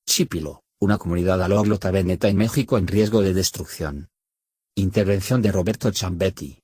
Chipilo, una comunidad alóglota veneta en México en riesgo de destrucción. Intervención de Roberto Chambetti.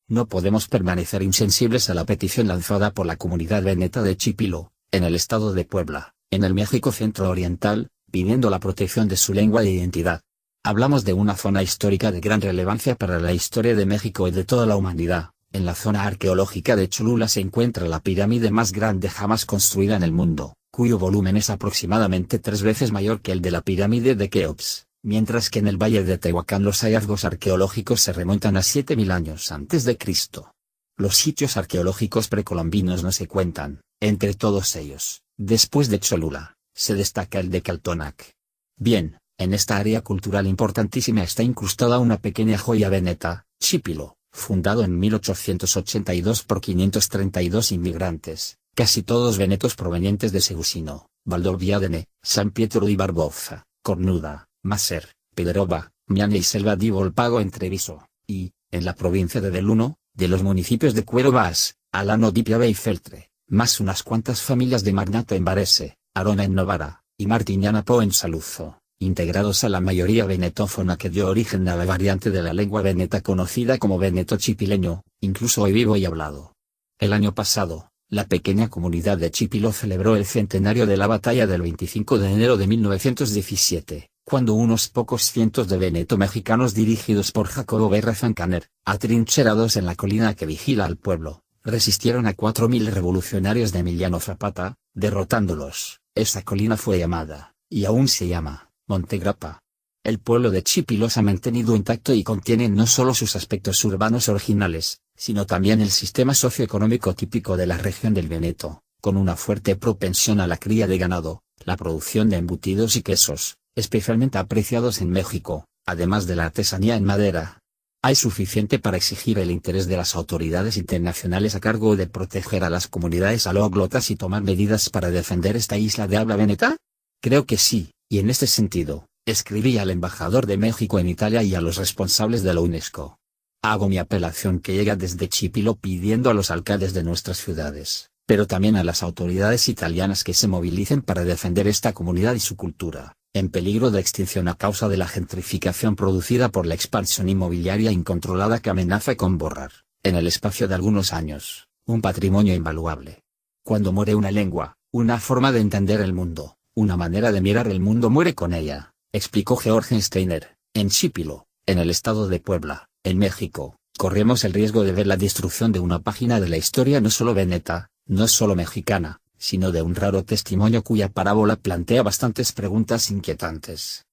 No podemos permanecer insensibles a la petición lanzada por la comunidad veneta de Chipilo, en el estado de Puebla, en el México centro-oriental, pidiendo la protección de su lengua e identidad. Hablamos de una zona histórica de gran relevancia para la historia de México y de toda la humanidad. En la zona arqueológica de Cholula se encuentra la pirámide más grande jamás construida en el mundo, cuyo volumen es aproximadamente 3 veces mayor que el de la pirámide de Keops, mientras que en el valle de Tehuacán los hallazgos arqueológicos se remontan a 7000 años antes de Cristo. Los sitios arqueológicos precolombinos no se cuentan. Entre todos ellos, después de Cholula, se destaca el de Caltonac. Bien, en esta área cultural importantísima está incrustada una pequeña joya veneta, Chipilo, fundado en 1882 por 532 inmigrantes, casi todos venetos provenientes de Segusino, Valdorbiadene, San Pietro di Barbosa, Cornuda, Maser, Pedroba, Miaña y Selva di Volpago en Treviso, y, en la provincia de Belluno, de los municipios de Cuero-Bas, Alano di Piave y Feltre, más unas cuantas familias de Magnata en Varese, Arona en Novara, y Martignanapo en Saluzzo, integrados a la mayoría venetófona que dio origen a la variante de la lengua veneta conocida como veneto chipileño, incluso hoy vivo y hablado. El año pasado, la pequeña comunidad de Chipilo celebró el centenario de la batalla del 25 de enero de 1917, cuando unos pocos cientos de veneto mexicanos dirigidos por Jacobo Berra Zancaner, atrincherados en la colina que vigila al pueblo, resistieron a 4000 revolucionarios de Emiliano Zapata, derrotándolos. Esa colina fue llamada, y aún se llama, Montegrappa. El pueblo de Chipilo se ha mantenido intacto y contiene no solo sus aspectos urbanos originales, sino también el sistema socioeconómico típico de la región del Veneto, con una fuerte propensión a la cría de ganado, la producción de embutidos y quesos, especialmente apreciados en México, además de la artesanía en madera. ¿Hay suficiente para exigir el interés de las autoridades internacionales a cargo de proteger a las comunidades alóglotas y tomar medidas para defender esta isla de habla veneta? Creo que sí, y en este sentido, escribí al embajador de México en Italia y a los responsables de la UNESCO. Hago mi apelación que llega desde Chipilo pidiendo a los alcaldes de nuestras ciudades, pero también a las autoridades italianas que se movilicen para defender esta comunidad y su cultura, en peligro de extinción a causa de la gentrificación producida por la expansión inmobiliaria incontrolada que amenaza con borrar, en el espacio de algunos años, un patrimonio invaluable. Cuando muere una lengua, una forma de entender el mundo, una manera de mirar el mundo muere con ella, explicó George Steiner. En Chipilo, en el estado de Puebla, en México, corremos el riesgo de ver la destrucción de una página de la historia no solo veneta, no solo mexicana, sino de un raro testimonio cuya parábola plantea bastantes preguntas inquietantes.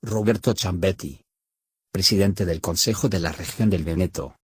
Roberto Chambetti, presidente del Consejo de la Región del Veneto.